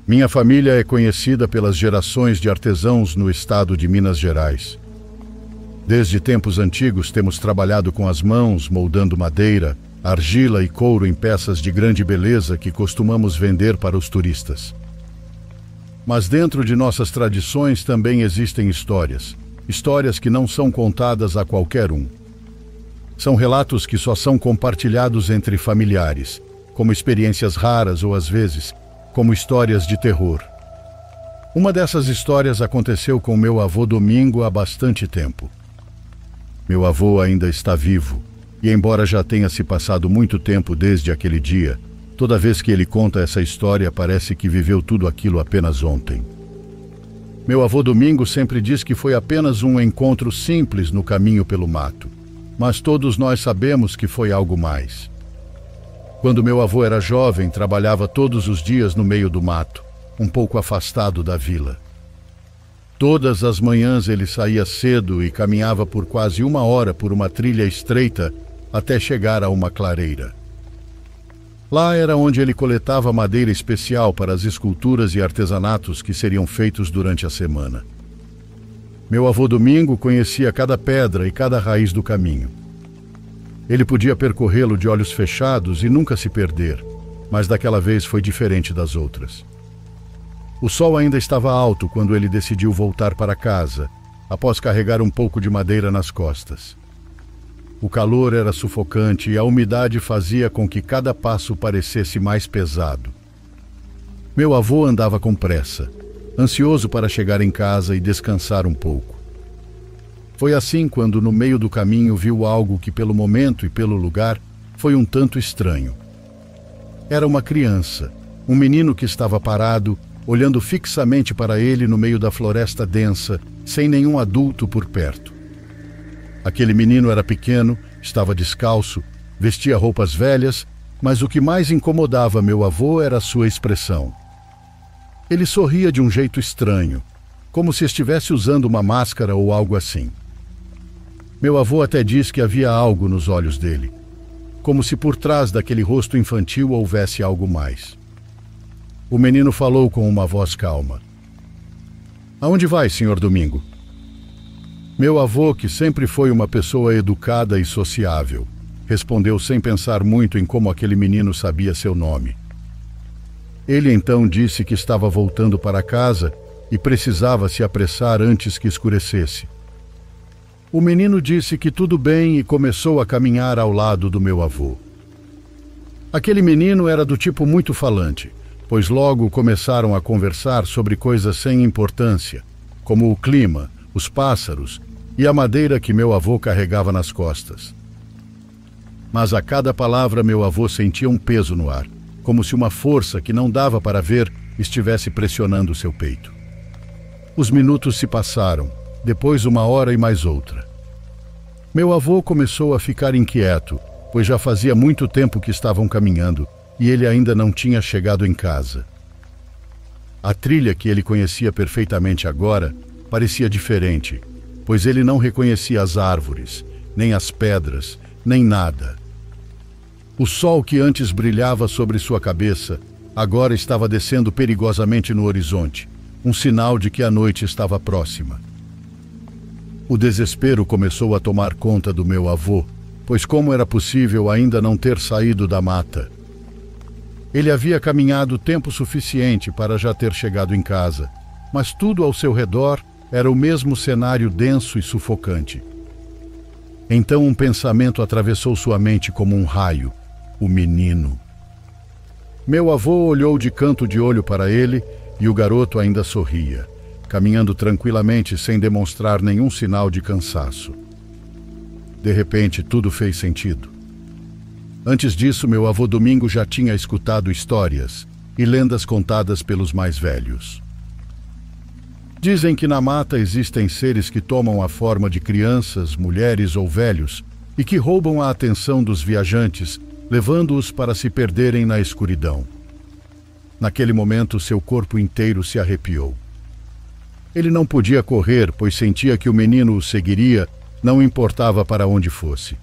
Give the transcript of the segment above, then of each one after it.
Minha família é conhecida pelas gerações de artesãos no estado de Minas Gerais. Desde tempos antigos temos trabalhado com as mãos, moldando madeira, argila e couro em peças de grande beleza que costumamos vender para os turistas. Mas dentro de nossas tradições também existem histórias que não são contadas a qualquer um. São relatos que só são compartilhados entre familiares, como experiências raras ou, às vezes, como histórias de terror. Uma dessas histórias aconteceu com meu avô Domingo há bastante tempo. Meu avô ainda está vivo, e embora já tenha se passado muito tempo desde aquele dia, toda vez que ele conta essa história parece que viveu tudo aquilo apenas ontem. Meu avô Domingo sempre diz que foi apenas um encontro simples no caminho pelo mato, mas todos nós sabemos que foi algo mais. Quando meu avô era jovem, trabalhava todos os dias no meio do mato, um pouco afastado da vila. Todas as manhãs ele saía cedo e caminhava por quase 1 hora por uma trilha estreita até chegar a uma clareira. Lá era onde ele coletava madeira especial para as esculturas e artesanatos que seriam feitos durante a semana. Meu avô Domingo conhecia cada pedra e cada raiz do caminho. Ele podia percorrê-lo de olhos fechados e nunca se perder, mas daquela vez foi diferente das outras. O sol ainda estava alto quando ele decidiu voltar para casa, após carregar um pouco de madeira nas costas. O calor era sufocante e a umidade fazia com que cada passo parecesse mais pesado. Meu avô andava com pressa, ansioso para chegar em casa e descansar um pouco. Foi assim quando, no meio do caminho, viu algo que, pelo momento e pelo lugar, foi um tanto estranho. Era uma criança, um menino que estava parado, olhando fixamente para ele no meio da floresta densa, sem nenhum adulto por perto. Aquele menino era pequeno, estava descalço, vestia roupas velhas, mas o que mais incomodava meu avô era a sua expressão. Ele sorria de um jeito estranho, como se estivesse usando uma máscara ou algo assim. Meu avô até diz que havia algo nos olhos dele, como se por trás daquele rosto infantil houvesse algo mais. O menino falou com uma voz calma. "Aonde vai, senhor Domingo?" Meu avô, que sempre foi uma pessoa educada e sociável, respondeu sem pensar muito em como aquele menino sabia seu nome. Ele então disse que estava voltando para casa e precisava se apressar antes que escurecesse. O menino disse que tudo bem e começou a caminhar ao lado do meu avô. Aquele menino era do tipo muito falante, pois logo começaram a conversar sobre coisas sem importância, como o clima, os pássaros e a madeira que meu avô carregava nas costas. Mas a cada palavra meu avô sentia um peso no ar, como se uma força que não dava para ver estivesse pressionando seu peito. Os minutos se passaram, depois 1 hora e mais outra. Meu avô começou a ficar inquieto, pois já fazia muito tempo que estavam caminhando e ele ainda não tinha chegado em casa. A trilha que ele conhecia perfeitamente agora parecia diferente, pois ele não reconhecia as árvores, nem as pedras, nem nada. O sol que antes brilhava sobre sua cabeça, agora estava descendo perigosamente no horizonte, um sinal de que a noite estava próxima. O desespero começou a tomar conta do meu avô, pois como era possível ainda não ter saído da mata? Ele havia caminhado tempo suficiente para já ter chegado em casa, mas tudo ao seu redor era o mesmo cenário denso e sufocante. Então um pensamento atravessou sua mente como um raio: o menino. Meu avô olhou de canto de olho para ele e o garoto ainda sorria, caminhando tranquilamente sem demonstrar nenhum sinal de cansaço. De repente, tudo fez sentido. Antes disso, meu avô Domingo já tinha escutado histórias e lendas contadas pelos mais velhos. Dizem que na mata existem seres que tomam a forma de crianças, mulheres ou velhos e que roubam a atenção dos viajantes, levando-os para se perderem na escuridão. Naquele momento, seu corpo inteiro se arrepiou. Ele não podia correr, pois sentia que o menino o seguiria, não importava para onde fosse.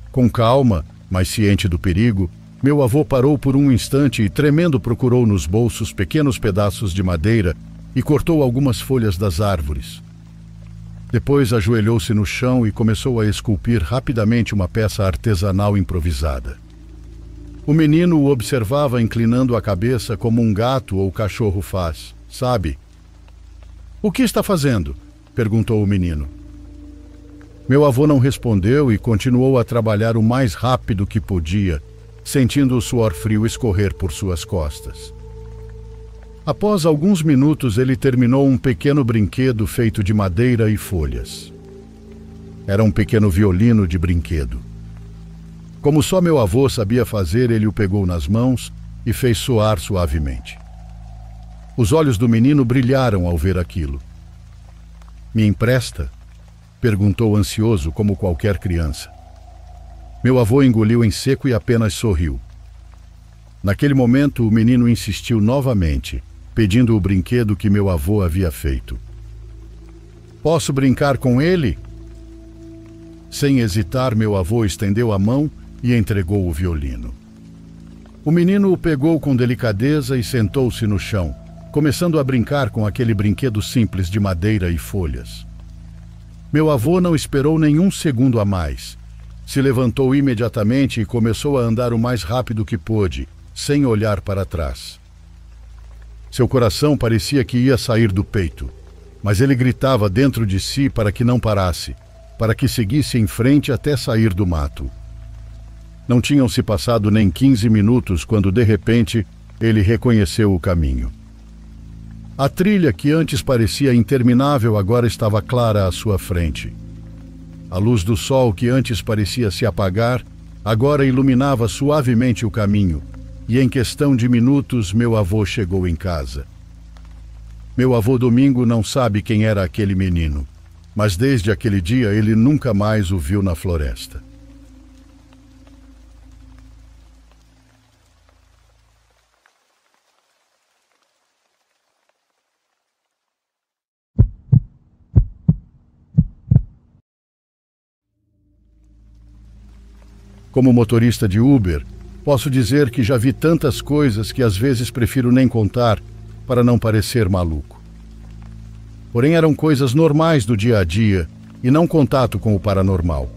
Com calma, mas ciente do perigo, Meu avô parou por um instante e, tremendo, procurou nos bolsos pequenos pedaços de madeira e cortou algumas folhas das árvores. Depois ajoelhou-se no chão e começou a esculpir rapidamente uma peça artesanal improvisada. O menino o observava inclinando a cabeça como um gato ou cachorro faz, sabe? "O que está fazendo?" perguntou o menino. Meu avô não respondeu e continuou a trabalhar o mais rápido que podia, sentindo o suor frio escorrer por suas costas. Após alguns minutos, ele terminou um pequeno brinquedo feito de madeira e folhas. Era um pequeno violino de brinquedo. Como só meu avô sabia fazer, ele o pegou nas mãos e fez soar suavemente. Os olhos do menino brilharam ao ver aquilo. "Me empresta?" perguntou ansioso como qualquer criança. Meu avô engoliu em seco e apenas sorriu. Naquele momento, o menino insistiu novamente, pedindo o brinquedo que meu avô havia feito. "Posso brincar com ele?" Sem hesitar, meu avô estendeu a mão e entregou o violino. O menino o pegou com delicadeza e sentou-se no chão, começando a brincar com aquele brinquedo simples de madeira e folhas. Meu avô não esperou nenhum segundo a mais. Se levantou imediatamente e começou a andar o mais rápido que pôde, sem olhar para trás. Seu coração parecia que ia sair do peito, mas ele gritava dentro de si para que não parasse, para que seguisse em frente até sair do mato. Não tinham se passado nem 15 minutos quando, de repente, ele reconheceu o caminho. A trilha, que antes parecia interminável, agora estava clara à sua frente. A luz do sol, que antes parecia se apagar, agora iluminava suavemente o caminho, e em questão de minutos meu avô chegou em casa. Meu avô Domingo não sabe quem era aquele menino, mas desde aquele dia ele nunca mais o viu na floresta. Como motorista de Uber, posso dizer que já vi tantas coisas que às vezes prefiro nem contar para não parecer maluco. Porém, eram coisas normais do dia a dia e não contato com o paranormal.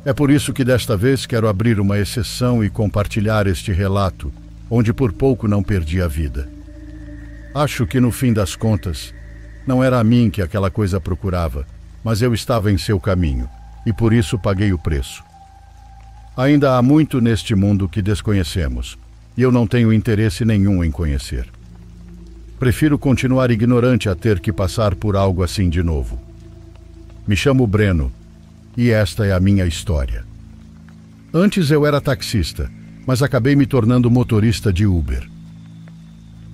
É por isso que desta vez quero abrir uma exceção e compartilhar este relato, onde por pouco não perdi a vida. Acho que no fim das contas, não era a mim que aquela coisa procurava, mas eu estava em seu caminho, e por isso paguei o preço. Ainda há muito neste mundo que desconhecemos, e eu não tenho interesse nenhum em conhecer. Prefiro continuar ignorante a ter que passar por algo assim de novo. Me chamo Breno, e esta é a minha história. Antes eu era taxista, mas acabei me tornando motorista de Uber.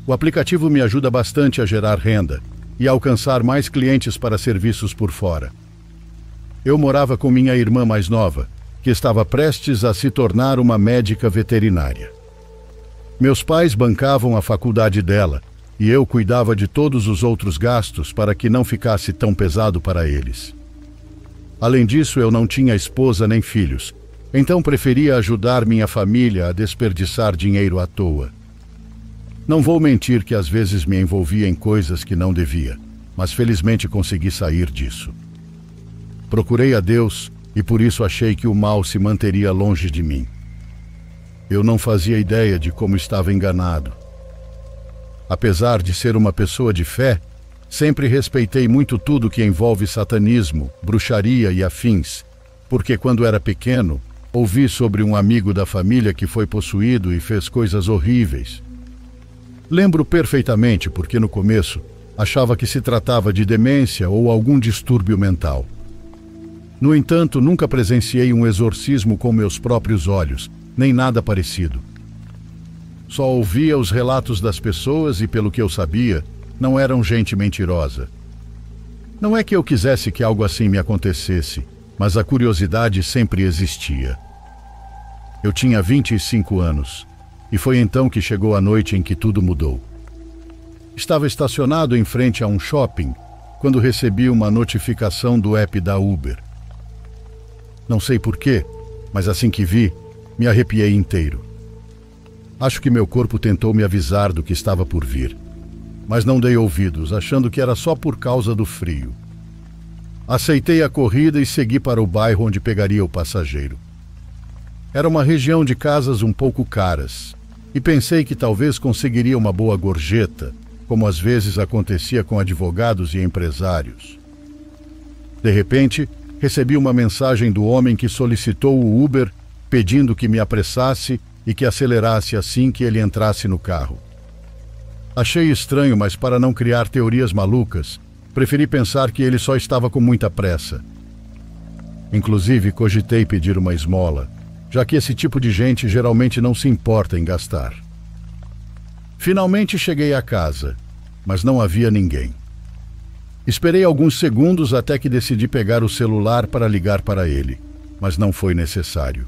O aplicativo me ajuda bastante a gerar renda e a alcançar mais clientes para serviços por fora. Eu morava com minha irmã mais nova, que estava prestes a se tornar uma médica veterinária. Meus pais bancavam a faculdade dela e eu cuidava de todos os outros gastos para que não ficasse tão pesado para eles. Além disso, eu não tinha esposa nem filhos, então preferia ajudar minha família a desperdiçar dinheiro à toa. Não vou mentir que às vezes me envolvia em coisas que não devia, mas felizmente consegui sair disso. Procurei a Deus e por isso achei que o mal se manteria longe de mim. Eu não fazia ideia de como estava enganado. Apesar de ser uma pessoa de fé, sempre respeitei muito tudo que envolve satanismo, bruxaria e afins, porque quando era pequeno, ouvi sobre um amigo da família que foi possuído e fez coisas horríveis. Lembro perfeitamente porque no começo achava que se tratava de demência ou algum distúrbio mental. No entanto, nunca presenciei um exorcismo com meus próprios olhos, nem nada parecido. Só ouvia os relatos das pessoas e, pelo que eu sabia, não eram gente mentirosa. Não é que eu quisesse que algo assim me acontecesse, mas a curiosidade sempre existia. Eu tinha 25 anos, e foi então que chegou a noite em que tudo mudou. Estava estacionado em frente a um shopping, quando recebi uma notificação do app da Uber. Não sei porquê, mas assim que vi, Me arrepiei inteiro. Acho que meu corpo tentou me avisar do que estava por vir, mas não dei ouvidos, achando que era só por causa do frio. Aceitei a corrida e segui para o bairro onde pegaria o passageiro. Era uma região de casas um pouco caras, e pensei que talvez conseguiria uma boa gorjeta, como às vezes acontecia com advogados e empresários. De repente, recebi uma mensagem do homem que solicitou o Uber, pedindo que me apressasse e que acelerasse assim que ele entrasse no carro. Achei estranho, mas para não criar teorias malucas, preferi pensar que ele só estava com muita pressa. Inclusive, cogitei pedir uma esmola, já que esse tipo de gente geralmente não se importa em gastar. Finalmente cheguei à casa, mas não havia ninguém. Esperei alguns segundos até que decidi pegar o celular para ligar para ele, mas não foi necessário.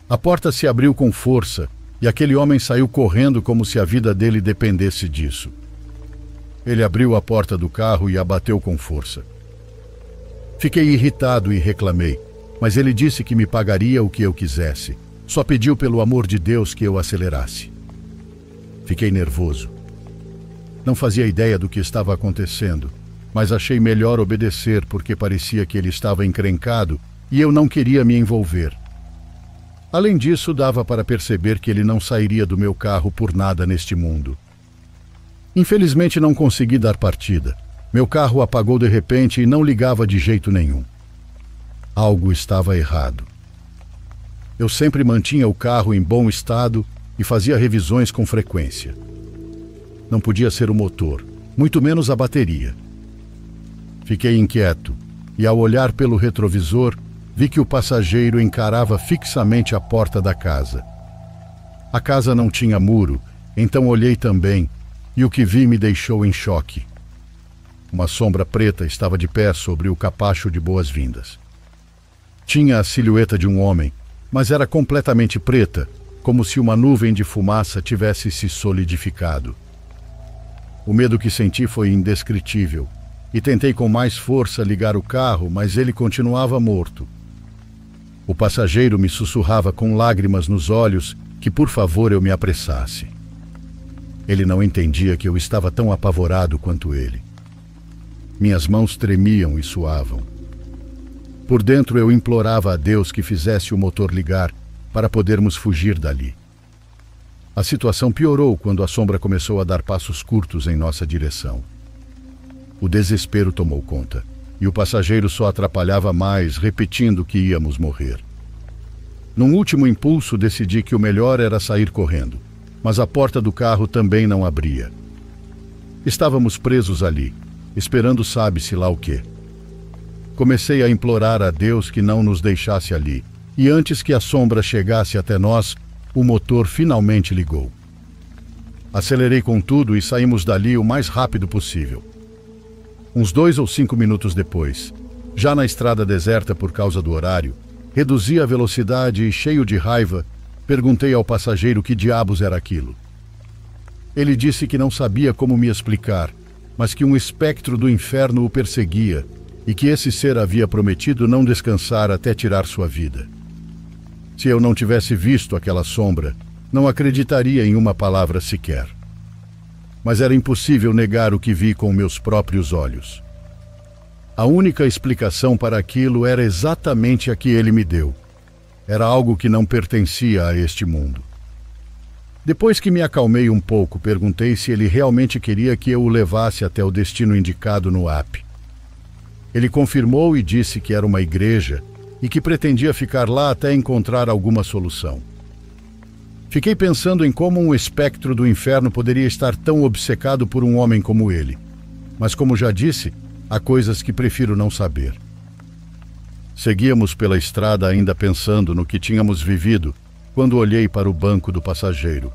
A porta se abriu com força e aquele homem saiu correndo como se a vida dele dependesse disso. Ele abriu a porta do carro e a bateu com força. Fiquei irritado e reclamei, mas ele disse que me pagaria o que eu quisesse. Só pediu pelo amor de Deus que eu acelerasse. Fiquei nervoso. Não fazia ideia do que estava acontecendo, mas achei melhor obedecer porque parecia que ele estava encrencado e eu não queria me envolver. Além disso, dava para perceber que ele não sairia do meu carro por nada neste mundo. Infelizmente não consegui dar partida. Meu carro apagou de repente e não ligava de jeito nenhum. Algo estava errado. Eu sempre mantinha o carro em bom estado e fazia revisões com frequência. Não podia ser o motor, muito menos a bateria. Fiquei inquieto e, ao olhar pelo retrovisor, vi que o passageiro encarava fixamente a porta da casa. A casa não tinha muro, então olhei também, e o que vi me deixou em choque. Uma sombra preta estava de pé sobre o capacho de boas-vindas. Tinha a silhueta de um homem, mas era completamente preta, como se uma nuvem de fumaça tivesse se solidificado. O medo que senti foi indescritível, e tentei com mais força ligar o carro, mas ele continuava morto. O passageiro me sussurrava com lágrimas nos olhos que por favor eu me apressasse. Ele não entendia que eu estava tão apavorado quanto ele. Minhas mãos tremiam e suavam. Por dentro eu implorava a Deus que fizesse o motor ligar para podermos fugir dali. A situação piorou quando a sombra começou a dar passos curtos em nossa direção. O desespero tomou conta, e o passageiro só atrapalhava mais, repetindo que íamos morrer. Num último impulso, decidi que o melhor era sair correndo, mas a porta do carro também não abria. Estávamos presos ali, esperando sabe-se lá o quê. Comecei a implorar a Deus que não nos deixasse ali, e antes que a sombra chegasse até nós, o motor finalmente ligou. Acelerei com tudo e saímos dali o mais rápido possível. Uns 2 ou 5 minutos depois, já na estrada deserta por causa do horário, reduzi a velocidade e, cheio de raiva, perguntei ao passageiro que diabos era aquilo. Ele disse que não sabia como me explicar, mas que um espectro do inferno o perseguia e que esse ser havia prometido não descansar até tirar sua vida. Se eu não tivesse visto aquela sombra, não acreditaria em uma palavra sequer. Mas era impossível negar o que vi com meus próprios olhos. A única explicação para aquilo era exatamente a que ele me deu. Era algo que não pertencia a este mundo. Depois que me acalmei um pouco, perguntei se ele realmente queria que eu o levasse até o destino indicado no app. Ele confirmou e disse que era uma igreja e que pretendia ficar lá até encontrar alguma solução. Fiquei pensando em como um espectro do inferno poderia estar tão obcecado por um homem como ele. Mas, como já disse, há coisas que prefiro não saber. Seguíamos pela estrada ainda pensando no que tínhamos vivido, quando olhei para o banco do passageiro.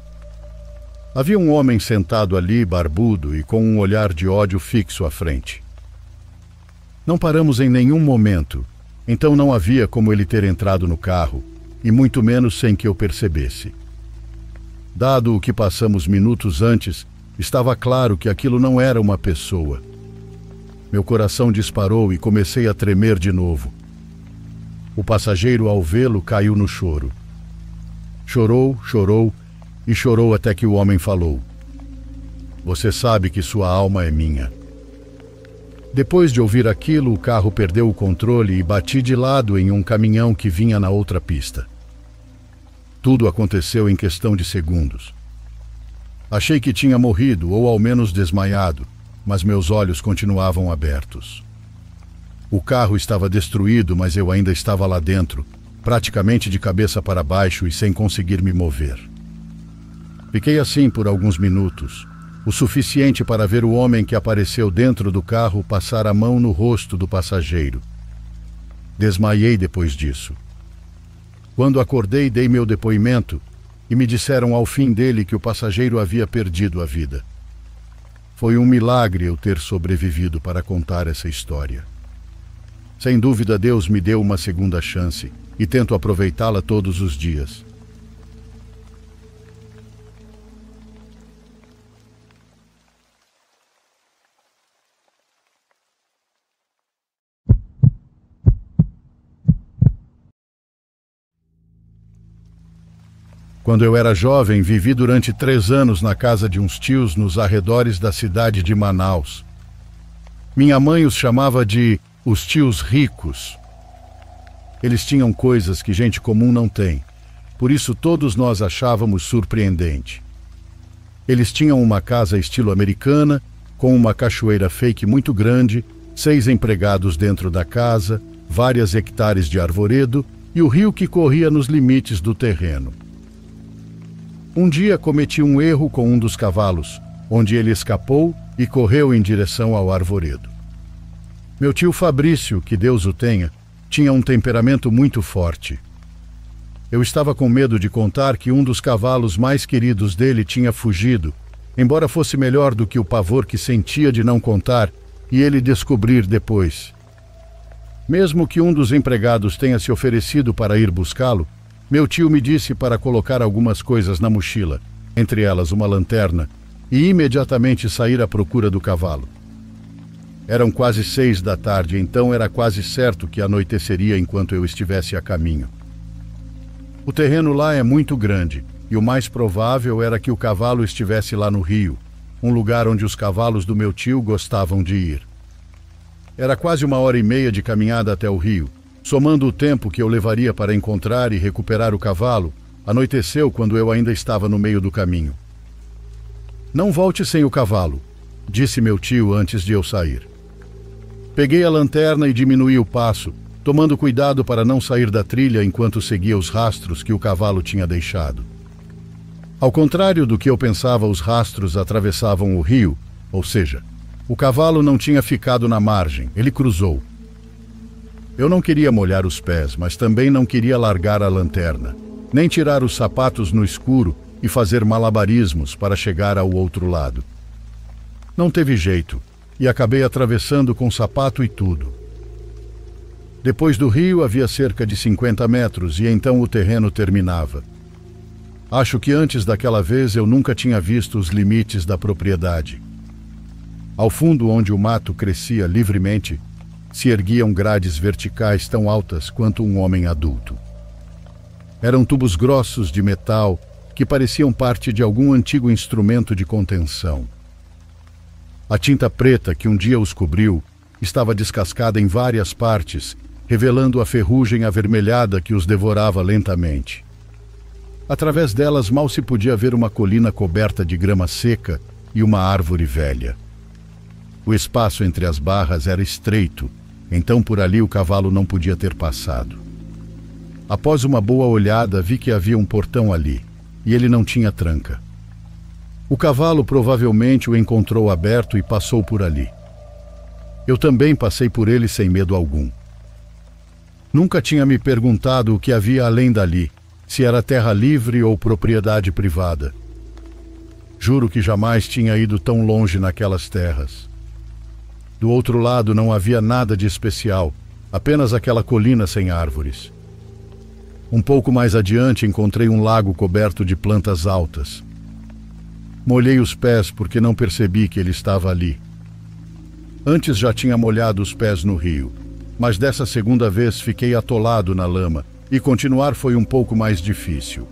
Havia um homem sentado ali, barbudo e com um olhar de ódio fixo à frente. Não paramos em nenhum momento, então não havia como ele ter entrado no carro, e muito menos sem que eu percebesse. Dado o que passamos minutos antes, estava claro que aquilo não era uma pessoa. Meu coração disparou e comecei a tremer de novo. O passageiro, ao vê-lo, caiu no choro. Chorou, chorou e chorou até que o homem falou: "Você sabe que sua alma é minha." Depois de ouvir aquilo, o carro perdeu o controle e bati de lado em um caminhão que vinha na outra pista. Tudo aconteceu em questão de segundos. Achei que tinha morrido ou ao menos desmaiado, mas meus olhos continuavam abertos. O carro estava destruído, mas eu ainda estava lá dentro, praticamente de cabeça para baixo e sem conseguir me mover. Fiquei assim por alguns minutos, o suficiente para ver o homem que apareceu dentro do carro passar a mão no rosto do passageiro. Desmaiei depois disso. Quando acordei, dei meu depoimento e me disseram ao fim dele que o passageiro havia perdido a vida. Foi um milagre eu ter sobrevivido para contar essa história. Sem dúvida, Deus me deu uma segunda chance e tento aproveitá-la todos os dias. Quando eu era jovem, vivi durante 3 anos na casa de uns tios nos arredores da cidade de Manaus. Minha mãe os chamava de os tios ricos. Eles tinham coisas que gente comum não tem, por isso todos nós achávamos surpreendente. Eles tinham uma casa estilo americana, com uma cachoeira fake muito grande, 6 empregados dentro da casa, várias hectares de arvoredo e o rio que corria nos limites do terreno. Um dia cometi um erro com um dos cavalos, onde ele escapou e correu em direção ao arvoredo. Meu tio Fabrício, que Deus o tenha, tinha um temperamento muito forte. Eu estava com medo de contar que um dos cavalos mais queridos dele tinha fugido, embora fosse melhor do que o pavor que sentia de não contar e ele descobrir depois. Mesmo que um dos empregados tenha se oferecido para ir buscá-lo, meu tio me disse para colocar algumas coisas na mochila, entre elas uma lanterna, e imediatamente sair à procura do cavalo. Eram quase 6 da tarde, então era quase certo que anoiteceria enquanto eu estivesse a caminho. O terreno lá é muito grande, e o mais provável era que o cavalo estivesse lá no rio, um lugar onde os cavalos do meu tio gostavam de ir. Era quase 1h30 de caminhada até o rio. Somando o tempo que eu levaria para encontrar e recuperar o cavalo, anoiteceu quando eu ainda estava no meio do caminho. "Não volte sem o cavalo", disse meu tio antes de eu sair. Peguei a lanterna e diminuí o passo, tomando cuidado para não sair da trilha enquanto seguia os rastros que o cavalo tinha deixado. Ao contrário do que eu pensava, os rastros atravessavam o rio, ou seja, o cavalo não tinha ficado na margem, ele cruzou. Eu não queria molhar os pés, mas também não queria largar a lanterna, nem tirar os sapatos no escuro e fazer malabarismos para chegar ao outro lado. Não teve jeito, e acabei atravessando com sapato e tudo. Depois do rio havia cerca de 50 metros e então o terreno terminava. Acho que antes daquela vez eu nunca tinha visto os limites da propriedade. Ao fundo, onde o mato crescia livremente, se erguiam grades verticais tão altas quanto um homem adulto. Eram tubos grossos de metal que pareciam parte de algum antigo instrumento de contenção. A tinta preta que um dia os cobriu estava descascada em várias partes, revelando a ferrugem avermelhada que os devorava lentamente. Através delas mal se podia ver uma colina coberta de grama seca e uma árvore velha. O espaço entre as barras era estreito, então por ali o cavalo não podia ter passado. Após uma boa olhada, vi que havia um portão ali, e ele não tinha tranca. O cavalo provavelmente o encontrou aberto e passou por ali. Eu também passei por ele sem medo algum. Nunca tinha me perguntado o que havia além dali, se era terra livre ou propriedade privada. Juro que jamais tinha ido tão longe naquelas terras. Do outro lado não havia nada de especial, apenas aquela colina sem árvores. Um pouco mais adiante encontrei um lago coberto de plantas altas. Molhei os pés porque não percebi que ele estava ali. Antes já tinha molhado os pés no rio, mas dessa segunda vez fiquei atolado na lama e continuar foi um pouco mais difícil.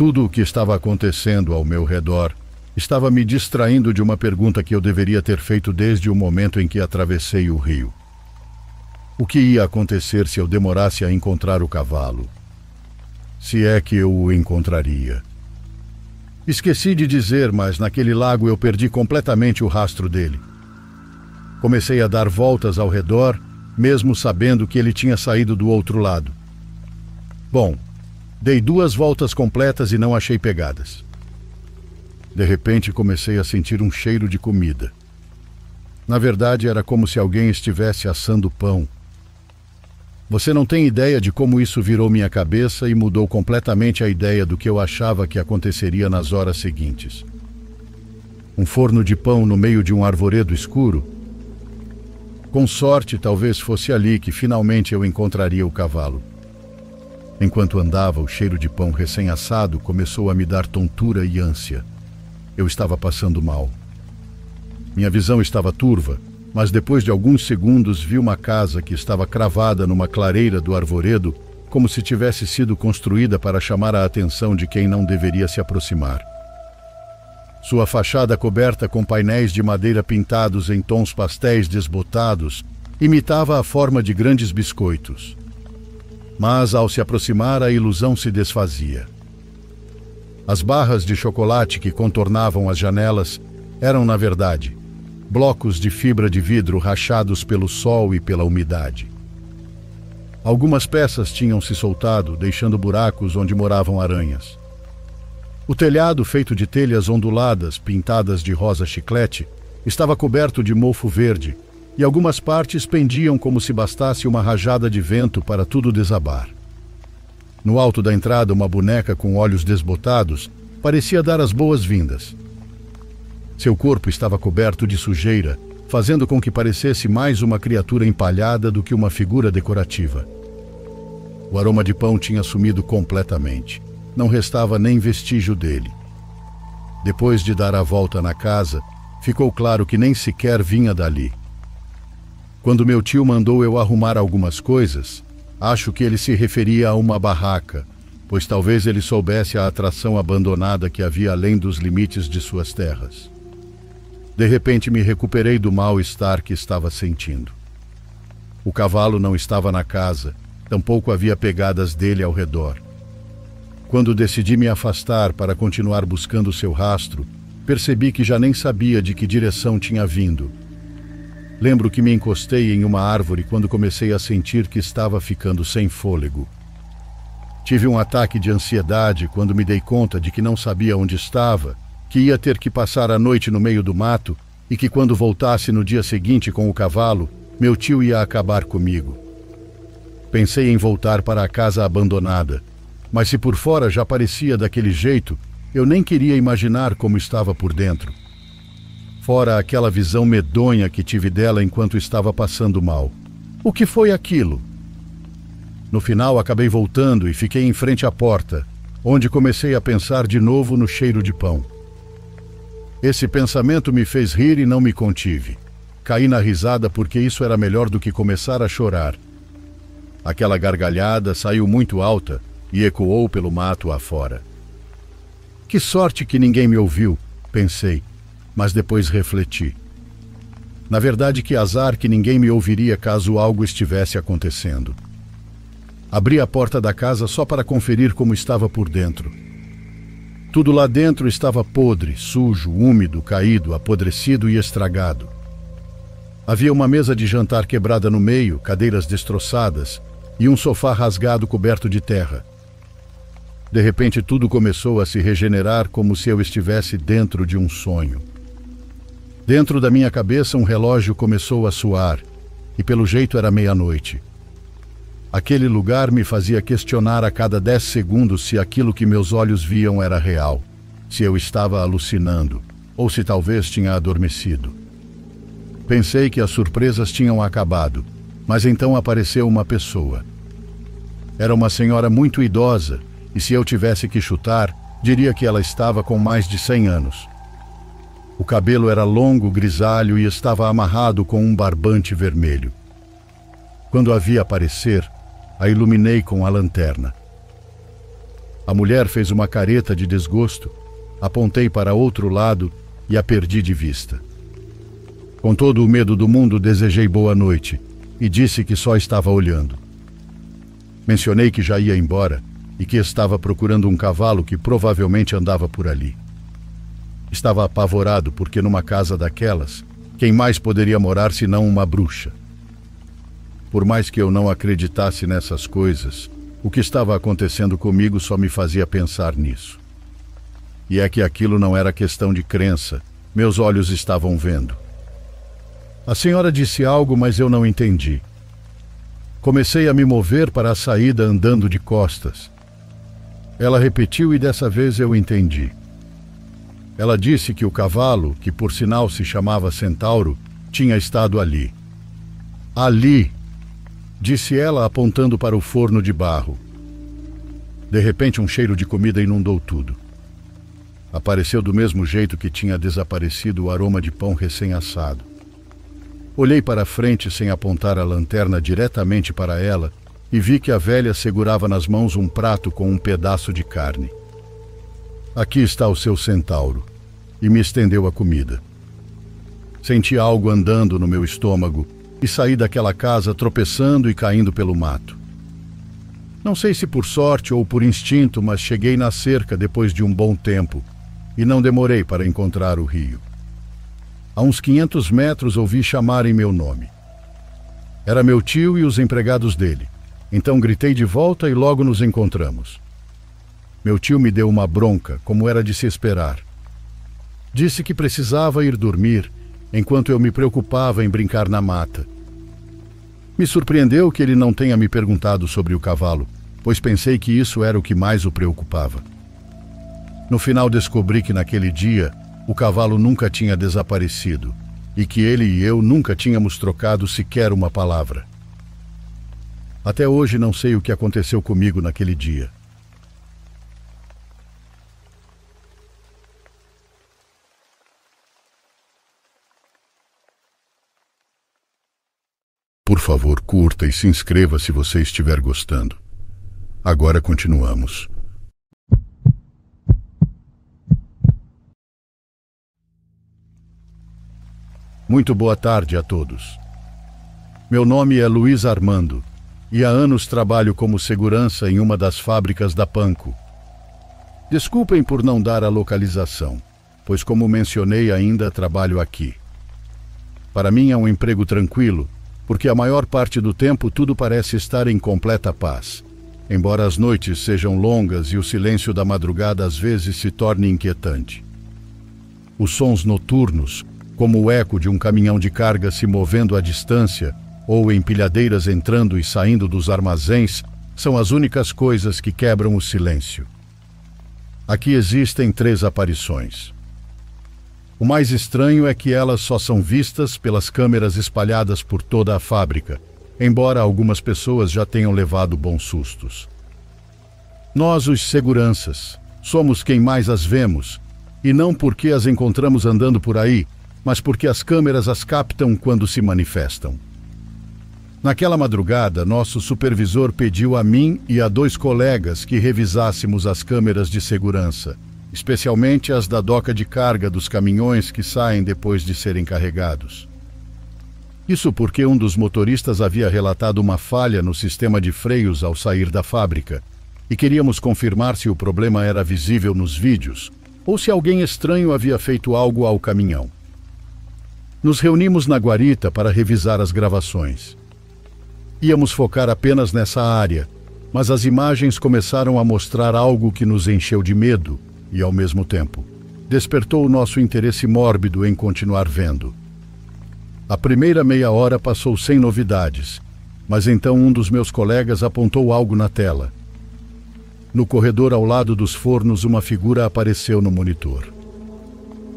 Tudo o que estava acontecendo ao meu redor estava me distraindo de uma pergunta que eu deveria ter feito desde o momento em que atravessei o rio. O que ia acontecer se eu demorasse a encontrar o cavalo? Se é que eu o encontraria. Esqueci de dizer, mas naquele lago eu perdi completamente o rastro dele. Comecei a dar voltas ao redor, mesmo sabendo que ele tinha saído do outro lado. Bom, dei 2 voltas completas e não achei pegadas. De repente comecei a sentir um cheiro de comida. Na verdade, era como se alguém estivesse assando pão. Você não tem ideia de como isso virou minha cabeça e mudou completamente a ideia do que eu achava que aconteceria nas horas seguintes. Um forno de pão no meio de um arvoredo escuro? Com sorte, talvez fosse ali que finalmente eu encontraria o cavalo. Enquanto andava, o cheiro de pão recém-assado começou a me dar tontura e ânsia. Eu estava passando mal. Minha visão estava turva, mas depois de alguns segundos vi uma casa que estava cravada numa clareira do arvoredo, como se tivesse sido construída para chamar a atenção de quem não deveria se aproximar. Sua fachada coberta com painéis de madeira pintados em tons pastéis desbotados imitava a forma de grandes biscoitos. Mas ao se aproximar, a ilusão se desfazia. As barras de chocolate que contornavam as janelas eram, na verdade, blocos de fibra de vidro rachados pelo sol e pela umidade. Algumas peças tinham se soltado, deixando buracos onde moravam aranhas. O telhado, feito de telhas onduladas pintadas de rosa chiclete, estava coberto de mofo verde, e algumas partes pendiam como se bastasse uma rajada de vento para tudo desabar. No alto da entrada, uma boneca com olhos desbotados parecia dar as boas-vindas. Seu corpo estava coberto de sujeira, fazendo com que parecesse mais uma criatura empalhada do que uma figura decorativa. O aroma de pão tinha sumido completamente. Não restava nem vestígio dele. Depois de dar a volta na casa, ficou claro que nem sequer vinha dali. Quando meu tio mandou eu arrumar algumas coisas, acho que ele se referia a uma barraca, pois talvez ele soubesse a atração abandonada que havia além dos limites de suas terras. De repente me recuperei do mal-estar que estava sentindo. O cavalo não estava na casa, tampouco havia pegadas dele ao redor. Quando decidi me afastar para continuar buscando seu rastro, percebi que já nem sabia de que direção tinha vindo. Lembro que me encostei em uma árvore quando comecei a sentir que estava ficando sem fôlego. Tive um ataque de ansiedade quando me dei conta de que não sabia onde estava, que ia ter que passar a noite no meio do mato e que quando voltasse no dia seguinte com o cavalo, meu tio ia acabar comigo. Pensei em voltar para a casa abandonada, mas se por fora já parecia daquele jeito, eu nem queria imaginar como estava por dentro. Fora aquela visão medonha que tive dela enquanto estava passando mal. O que foi aquilo? No final, acabei voltando e fiquei em frente à porta, onde comecei a pensar de novo no cheiro de pão. Esse pensamento me fez rir e não me contive. Caí na risada porque isso era melhor do que começar a chorar. Aquela gargalhada saiu muito alta e ecoou pelo mato afora. Que sorte que ninguém me ouviu, pensei, mas depois refleti. Na verdade, que azar que ninguém me ouviria caso algo estivesse acontecendo. Abri a porta da casa só para conferir como estava por dentro. Tudo lá dentro estava podre, sujo, úmido, caído, apodrecido e estragado. Havia uma mesa de jantar quebrada no meio, cadeiras destroçadas e um sofá rasgado coberto de terra. De repente tudo começou a se regenerar como se eu estivesse dentro de um sonho. Dentro da minha cabeça um relógio começou a soar e pelo jeito era meia-noite. Aquele lugar me fazia questionar a cada 10 segundos se aquilo que meus olhos viam era real, se eu estava alucinando ou se talvez tinha adormecido. Pensei que as surpresas tinham acabado, mas então apareceu uma pessoa. Era uma senhora muito idosa e se eu tivesse que chutar, diria que ela estava com mais de 100 anos. O cabelo era longo, grisalho e estava amarrado com um barbante vermelho. Quando a vi aparecer, a iluminei com a lanterna. A mulher fez uma careta de desgosto. Apontei para outro lado e a perdi de vista. Com todo o medo do mundo, desejei boa noite e disse que só estava olhando. Mencionei que já ia embora e que estava procurando um cavalo que provavelmente andava por ali. Estava apavorado porque numa casa daquelas, quem mais poderia morar senão uma bruxa? Por mais que eu não acreditasse nessas coisas, o que estava acontecendo comigo só me fazia pensar nisso. E é que aquilo não era questão de crença, meus olhos estavam vendo. A senhora disse algo, mas eu não entendi. Comecei a me mover para a saída andando de costas. Ela repetiu e dessa vez eu entendi. Ela disse que o cavalo, que por sinal se chamava Centauro, tinha estado ali. Ali! Disse ela apontando para o forno de barro. De repente um cheiro de comida inundou tudo. Apareceu do mesmo jeito que tinha desaparecido o aroma de pão recém-assado. Olhei para a frente sem apontar a lanterna diretamente para ela e vi que a velha segurava nas mãos um prato com um pedaço de carne. Aqui está o seu centauro, e me estendeu a comida. Senti algo andando no meu estômago e saí daquela casa tropeçando e caindo pelo mato. Não sei se por sorte ou por instinto, mas cheguei na cerca depois de um bom tempo e não demorei para encontrar o rio. A uns 500 metros ouvi chamarem meu nome. Era meu tio e os empregados dele, então gritei de volta e logo nos encontramos. Meu tio me deu uma bronca, como era de se esperar. Disse que precisava ir dormir, enquanto eu me preocupava em brincar na mata. Me surpreendeu que ele não tenha me perguntado sobre o cavalo, pois pensei que isso era o que mais o preocupava. No final descobri que naquele dia o cavalo nunca tinha desaparecido e que ele e eu nunca tínhamos trocado sequer uma palavra. Até hoje não sei o que aconteceu comigo naquele dia. Por favor, curta e se inscreva se você estiver gostando. Agora continuamos. Muito boa tarde a todos. Meu nome é Luiz Armando e há anos trabalho como segurança em uma das fábricas da Panko. Desculpem por não dar a localização, pois como mencionei ainda trabalho aqui. Para mim é um emprego tranquilo, porque a maior parte do tempo tudo parece estar em completa paz, embora as noites sejam longas e o silêncio da madrugada às vezes se torne inquietante. Os sons noturnos, como o eco de um caminhão de carga se movendo à distância ou empilhadeiras entrando e saindo dos armazéns, são as únicas coisas que quebram o silêncio. Aqui existem 3 aparições. O mais estranho é que elas só são vistas pelas câmeras espalhadas por toda a fábrica, embora algumas pessoas já tenham levado bons sustos. Nós, os seguranças, somos quem mais as vemos, e não porque as encontramos andando por aí, mas porque as câmeras as captam quando se manifestam. Naquela madrugada, nosso supervisor pediu a mim e a 2 colegas que revisássemos as câmeras de segurança, especialmente as da doca de carga dos caminhões que saem depois de serem carregados. Isso porque um dos motoristas havia relatado uma falha no sistema de freios ao sair da fábrica, e queríamos confirmar se o problema era visível nos vídeos ou se alguém estranho havia feito algo ao caminhão. Nos reunimos na guarita para revisar as gravações. Íamos focar apenas nessa área, mas as imagens começaram a mostrar algo que nos encheu de medo e, ao mesmo tempo, despertou o nosso interesse mórbido em continuar vendo. A primeira meia hora passou sem novidades, mas então um dos meus colegas apontou algo na tela. No corredor ao lado dos fornos, uma figura apareceu no monitor.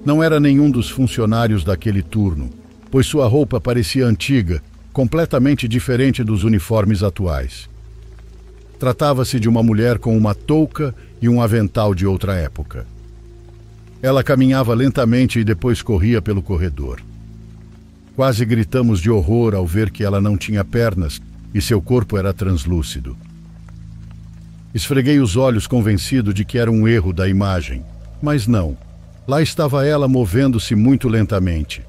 Não era nenhum dos funcionários daquele turno, pois sua roupa parecia antiga, completamente diferente dos uniformes atuais. Tratava-se de uma mulher com uma touca e um avental de outra época. Ela caminhava lentamente e depois corria pelo corredor. Quase gritamos de horror ao ver que ela não tinha pernas e seu corpo era translúcido. Esfreguei os olhos convencido de que era um erro da imagem, mas não. Lá estava ela movendo-se muito lentamente.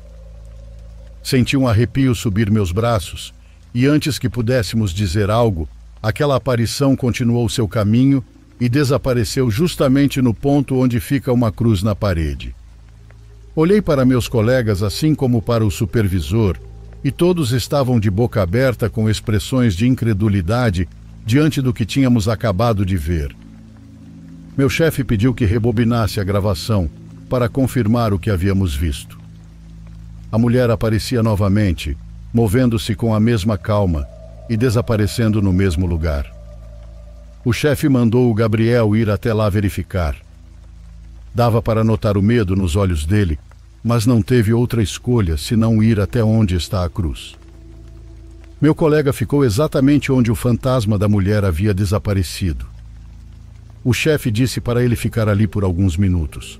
Senti um arrepio subir meus braços e antes que pudéssemos dizer algo, aquela aparição continuou seu caminho e desapareceu justamente no ponto onde fica uma cruz na parede. Olhei para meus colegas assim como para o supervisor e todos estavam de boca aberta com expressões de incredulidade diante do que tínhamos acabado de ver. Meu chefe pediu que rebobinasse a gravação para confirmar o que havíamos visto. A mulher aparecia novamente, movendo-se com a mesma calma e desaparecendo no mesmo lugar. O chefe mandou o Gabriel ir até lá verificar. Dava para notar o medo nos olhos dele, mas não teve outra escolha senão ir até onde está a cruz. Meu colega ficou exatamente onde o fantasma da mulher havia desaparecido. O chefe disse para ele ficar ali por alguns minutos.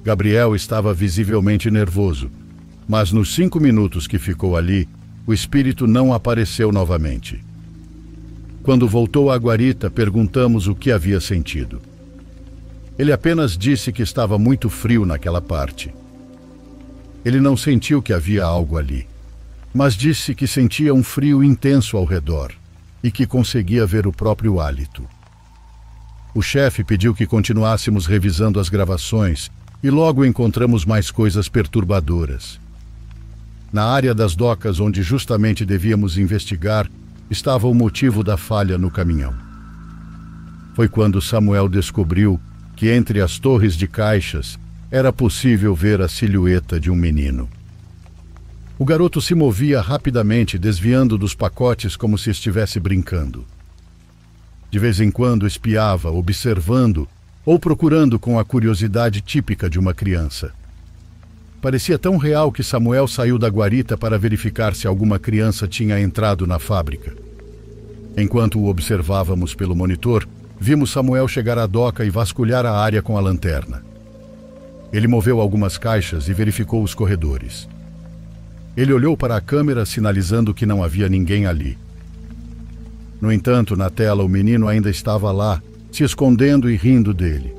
Gabriel estava visivelmente nervoso, mas nos 5 minutos que ficou ali, o espírito não apareceu novamente. Quando voltou à guarita, perguntamos o que havia sentido. Ele apenas disse que estava muito frio naquela parte. Ele não sentiu que havia algo ali, mas disse que sentia um frio intenso ao redor e que conseguia ver o próprio hálito. O chefe pediu que continuássemos revisando as gravações e logo encontramos mais coisas perturbadoras. Na área das docas onde justamente devíamos investigar, estava o motivo da falha no caminhão. Foi quando Samuel descobriu que entre as torres de caixas era possível ver a silhueta de um menino. O garoto se movia rapidamente, desviando dos pacotes como se estivesse brincando. De vez em quando espiava, observando ou procurando com a curiosidade típica de uma criança. Parecia tão real que Samuel saiu da guarita para verificar se alguma criança tinha entrado na fábrica. Enquanto o observávamos pelo monitor, vimos Samuel chegar à doca e vasculhar a área com a lanterna. Ele moveu algumas caixas e verificou os corredores. Ele olhou para a câmera, sinalizando que não havia ninguém ali. No entanto, na tela, o menino ainda estava lá, se escondendo e rindo dele.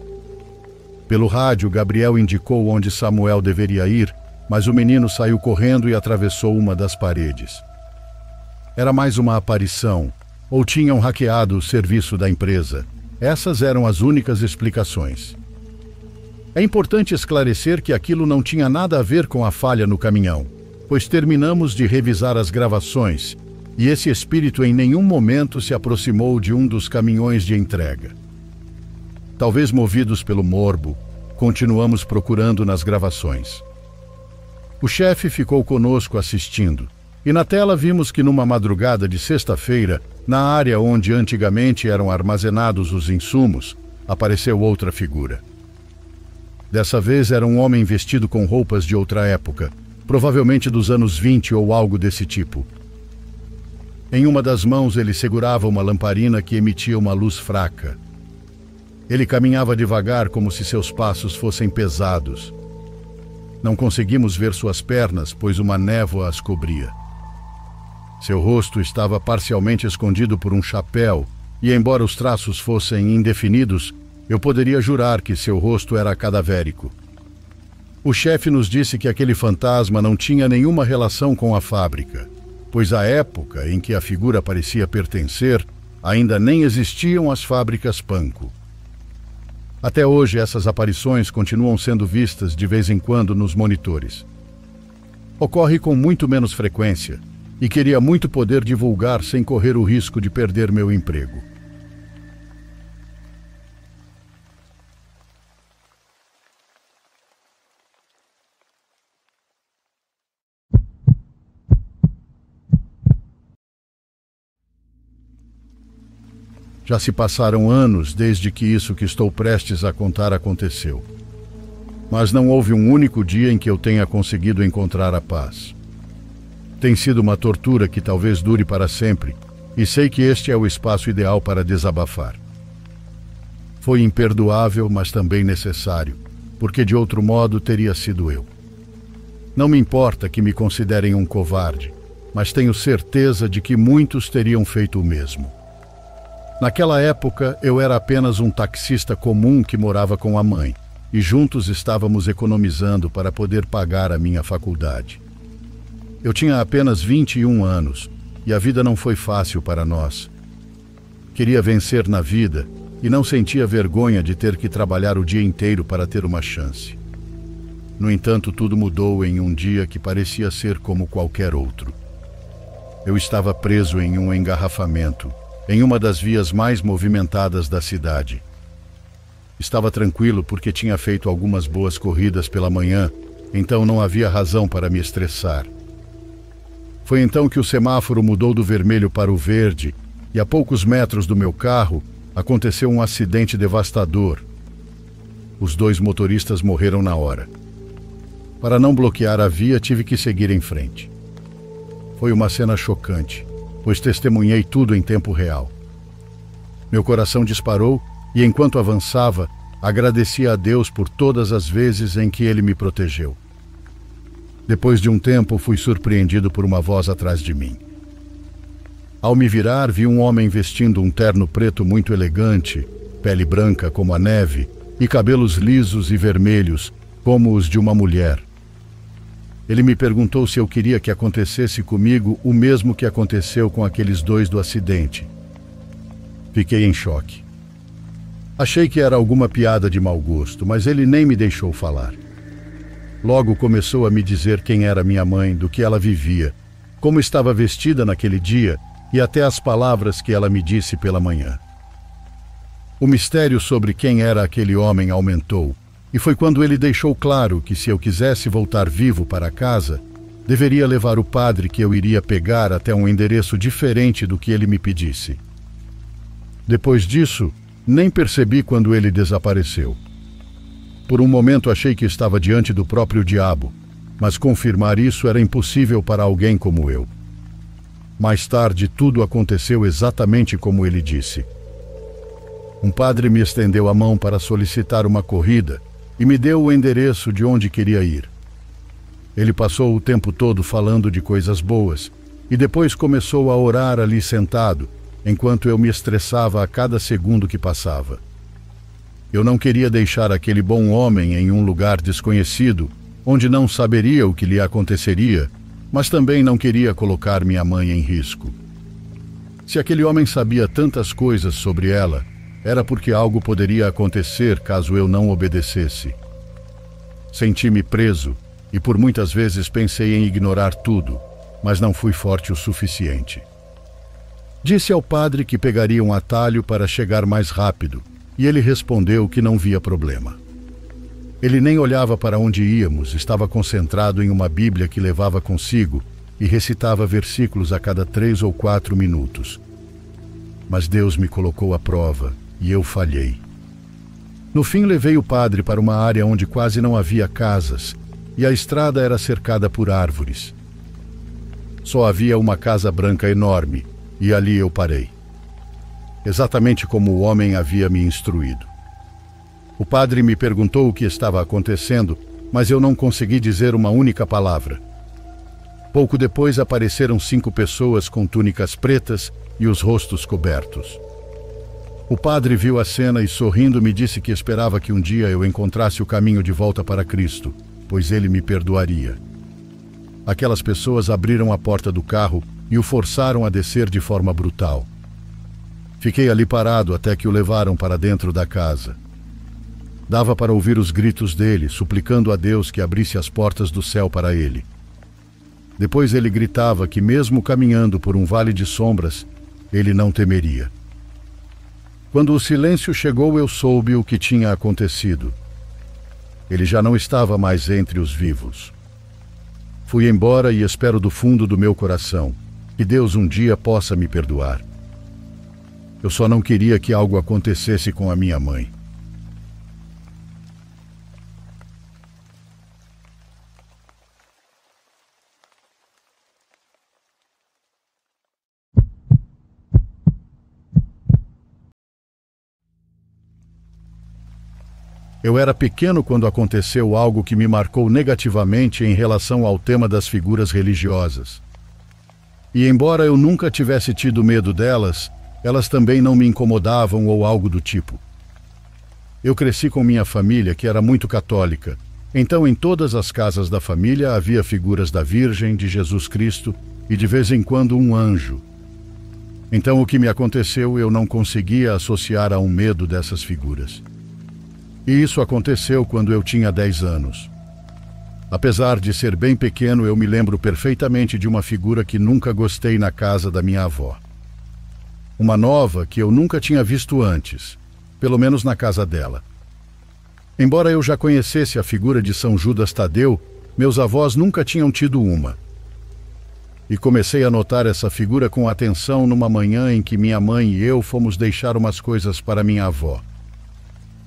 Pelo rádio, Gabriel indicou onde Samuel deveria ir, mas o menino saiu correndo e atravessou uma das paredes. Era mais uma aparição, ou tinham hackeado o serviço da empresa. Essas eram as únicas explicações. É importante esclarecer que aquilo não tinha nada a ver com a falha no caminhão, pois terminamos de revisar as gravações e esse espírito em nenhum momento se aproximou de um dos caminhões de entrega. Talvez movidos pelo morbo, continuamos procurando nas gravações. O chefe ficou conosco assistindo, e na tela vimos que numa madrugada de sexta-feira, na área onde antigamente eram armazenados os insumos, apareceu outra figura. Dessa vez era um homem vestido com roupas de outra época, provavelmente dos anos 20 ou algo desse tipo. Em uma das mãos ele segurava uma lamparina que emitia uma luz fraca. Ele caminhava devagar como se seus passos fossem pesados. Não conseguimos ver suas pernas, pois uma névoa as cobria. Seu rosto estava parcialmente escondido por um chapéu, e embora os traços fossem indefinidos, eu poderia jurar que seu rosto era cadavérico. O chefe nos disse que aquele fantasma não tinha nenhuma relação com a fábrica, pois à época em que a figura parecia pertencer, ainda nem existiam as fábricas Panko. Até hoje, essas aparições continuam sendo vistas de vez em quando nos monitores. Ocorre com muito menos frequência, e queria muito poder divulgar sem correr o risco de perder meu emprego. Já se passaram anos desde que isso que estou prestes a contar aconteceu. Mas não houve um único dia em que eu tenha conseguido encontrar a paz. Tem sido uma tortura que talvez dure para sempre, e sei que este é o espaço ideal para desabafar. Foi imperdoável, mas também necessário, porque de outro modo teria sido eu. Não me importa que me considerem um covarde, mas tenho certeza de que muitos teriam feito o mesmo. Naquela época, eu era apenas um taxista comum que morava com a mãe, e juntos estávamos economizando para poder pagar a minha faculdade. Eu tinha apenas 21 anos, e a vida não foi fácil para nós. Queria vencer na vida e não sentia vergonha de ter que trabalhar o dia inteiro para ter uma chance. No entanto, tudo mudou em um dia que parecia ser como qualquer outro. Eu estava preso em um engarrafamento, em uma das vias mais movimentadas da cidade. Estava tranquilo porque tinha feito algumas boas corridas pela manhã, então não havia razão para me estressar. Foi então que o semáforo mudou do vermelho para o verde e a poucos metros do meu carro aconteceu um acidente devastador. Os 2 motoristas morreram na hora. Para não bloquear a via, tive que seguir em frente. Foi uma cena chocante, pois testemunhei tudo em tempo real. Meu coração disparou e, enquanto avançava, agradecia a Deus por todas as vezes em que Ele me protegeu. Depois de um tempo, fui surpreendido por uma voz atrás de mim. Ao me virar, vi um homem vestindo um terno preto muito elegante, pele branca como a neve e cabelos lisos e vermelhos, como os de uma mulher. Ele me perguntou se eu queria que acontecesse comigo o mesmo que aconteceu com aqueles 2 do acidente. Fiquei em choque. Achei que era alguma piada de mau gosto, mas ele nem me deixou falar. Logo começou a me dizer quem era minha mãe, do que ela vivia, como estava vestida naquele dia e até as palavras que ela me disse pela manhã. O mistério sobre quem era aquele homem aumentou, e foi quando ele deixou claro que se eu quisesse voltar vivo para casa, deveria levar o padre que eu iria pegar até um endereço diferente do que ele me pedisse. Depois disso, nem percebi quando ele desapareceu. Por um momento achei que estava diante do próprio diabo, mas confirmar isso era impossível para alguém como eu. Mais tarde, tudo aconteceu exatamente como ele disse. Um padre me estendeu a mão para solicitar uma corrida e me deu o endereço de onde queria ir. Ele passou o tempo todo falando de coisas boas e depois começou a orar ali sentado, enquanto eu me estressava a cada segundo que passava. Eu não queria deixar aquele bom homem em um lugar desconhecido, onde não saberia o que lhe aconteceria, mas também não queria colocar minha mãe em risco. Se aquele homem sabia tantas coisas sobre ela, era porque algo poderia acontecer caso eu não obedecesse. Senti-me preso e por muitas vezes pensei em ignorar tudo, mas não fui forte o suficiente. Disse ao padre que pegaria um atalho para chegar mais rápido, e ele respondeu que não via problema. Ele nem olhava para onde íamos, estava concentrado em uma Bíblia que levava consigo e recitava versículos a cada 3 ou 4 minutos. Mas Deus me colocou à prova e eu falhei. No fim, levei o padre para uma área onde quase não havia casas e a estrada era cercada por árvores. Só havia uma casa branca enorme e ali eu parei. Exatamente como o homem havia me instruído. O padre me perguntou o que estava acontecendo, mas eu não consegui dizer uma única palavra. Pouco depois apareceram 5 pessoas com túnicas pretas e os rostos cobertos. O padre viu a cena e, sorrindo, me disse que esperava que um dia eu encontrasse o caminho de volta para Cristo, pois ele me perdoaria. Aquelas pessoas abriram a porta do carro e o forçaram a descer de forma brutal. Fiquei ali parado até que o levaram para dentro da casa. Dava para ouvir os gritos dele, suplicando a Deus que abrisse as portas do céu para ele. Depois ele gritava que, mesmo caminhando por um vale de sombras, ele não temeria. Quando o silêncio chegou, eu soube o que tinha acontecido. Ele já não estava mais entre os vivos. Fui embora e espero do fundo do meu coração que Deus um dia possa me perdoar. Eu só não queria que algo acontecesse com a minha mãe. Eu era pequeno quando aconteceu algo que me marcou negativamente em relação ao tema das figuras religiosas. E embora eu nunca tivesse tido medo delas, Elas também não me incomodavam ou algo do tipo. Eu cresci com minha família, que era muito católica. Então, em todas as casas da família havia figuras da Virgem, de Jesus Cristo e de vez em quando um anjo. Então, o que me aconteceu eu não conseguia associar a um medo dessas figuras. E isso aconteceu quando eu tinha 10 anos. Apesar de ser bem pequeno, eu me lembro perfeitamente de uma figura que nunca gostei na casa da minha avó. Uma nova que eu nunca tinha visto antes, pelo menos na casa dela. Embora eu já conhecesse a figura de São Judas Tadeu, meus avós nunca tinham tido uma. E comecei a notar essa figura com atenção numa manhã em que minha mãe e eu fomos deixar umas coisas para minha avó.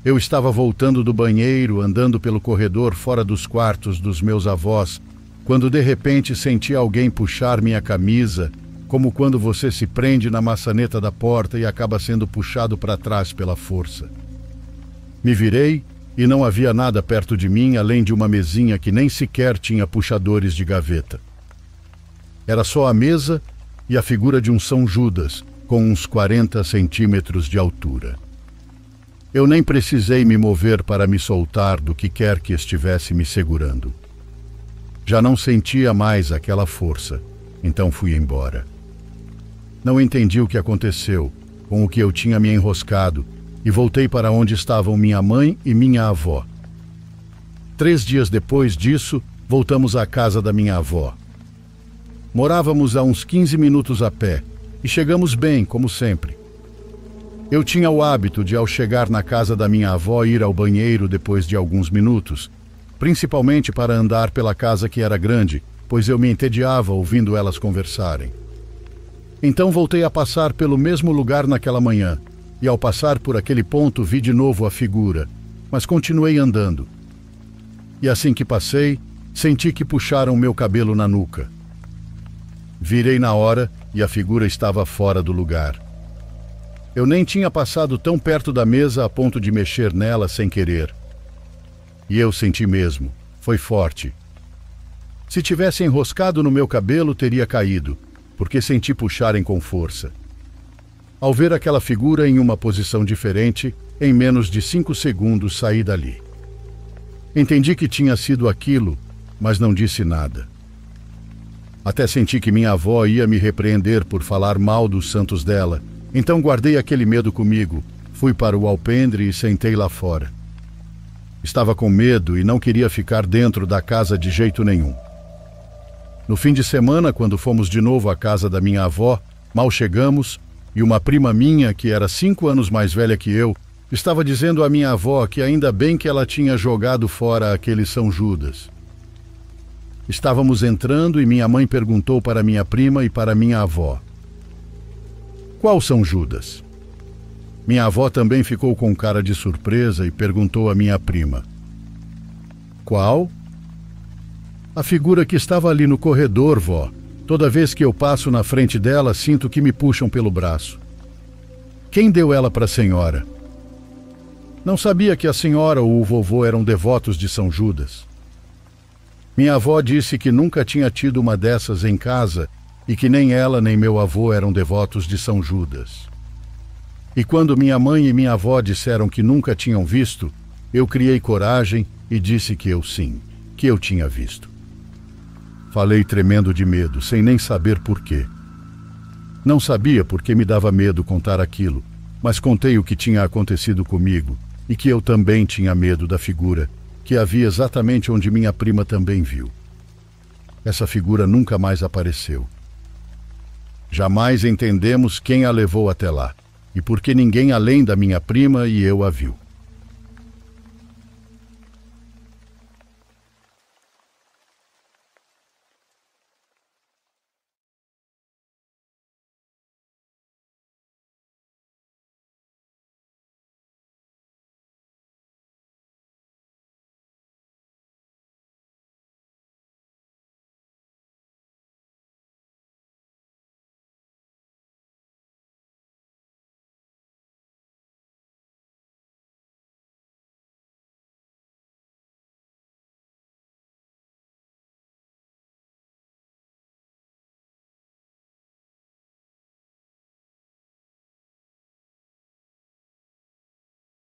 Eu estava voltando do banheiro, andando pelo corredor fora dos quartos dos meus avós, quando de repente senti alguém puxar minha camisa, como quando você se prende na maçaneta da porta e acaba sendo puxado para trás pela força. Me virei e não havia nada perto de mim além de uma mesinha que nem sequer tinha puxadores de gaveta. Era só a mesa e a figura de um São Judas, com uns 40 centímetros de altura. Eu nem precisei me mover para me soltar do que quer que estivesse me segurando. Já não sentia mais aquela força, então fui embora. Não entendi o que aconteceu, com o que eu tinha me enroscado, e voltei para onde estavam minha mãe e minha avó. 3 dias depois disso, voltamos à casa da minha avó. Morávamos a uns 15 minutos a pé, e chegamos bem, como sempre. Eu tinha o hábito de, ao chegar na casa da minha avó, ir ao banheiro depois de alguns minutos, principalmente para andar pela casa que era grande, pois eu me entediava ouvindo elas conversarem. Então voltei a passar pelo mesmo lugar naquela manhã, e ao passar por aquele ponto vi de novo a figura, mas continuei andando. E assim que passei, senti que puxaram meu cabelo na nuca. Virei na hora e a figura estava fora do lugar. Eu nem tinha passado tão perto da mesa a ponto de mexer nela sem querer. E eu senti mesmo, foi forte. Se tivesse enroscado no meu cabelo, teria caído, porque senti puxarem com força. Ao ver aquela figura em uma posição diferente, em menos de 5 segundos saí dali. Entendi que tinha sido aquilo, mas não disse nada. Até senti que minha avó ia me repreender por falar mal dos santos dela, então guardei aquele medo comigo, fui para o alpendre e sentei lá fora. Estava com medo e não queria ficar dentro da casa de jeito nenhum. No fim de semana, quando fomos de novo à casa da minha avó, mal chegamos, e uma prima minha, que era 5 anos mais velha que eu, estava dizendo à minha avó que ainda bem que ela tinha jogado fora aquele São Judas. Estávamos entrando e minha mãe perguntou para minha prima e para minha avó: "Qual São Judas?" Minha avó também ficou com cara de surpresa e perguntou à minha prima: "Qual?" "A figura que estava ali no corredor, vó. Toda vez que eu passo na frente dela, sinto que me puxam pelo braço." "Quem deu ela para a senhora?" "Não sabia que a senhora ou o vovô eram devotos de São Judas." Minha avó disse que nunca tinha tido uma dessas em casa e que nem ela nem meu avô eram devotos de São Judas. E quando minha mãe e minha avó disseram que nunca tinham visto, eu criei coragem e disse que eu sim, que eu tinha visto. Falei tremendo de medo, sem nem saber por quê. Não sabia por que me dava medo contar aquilo, mas contei o que tinha acontecido comigo e que eu também tinha medo da figura, que havia exatamente onde minha prima também viu. Essa figura nunca mais apareceu. Jamais entendemos quem a levou até lá, e por que ninguém além da minha prima e eu a viu.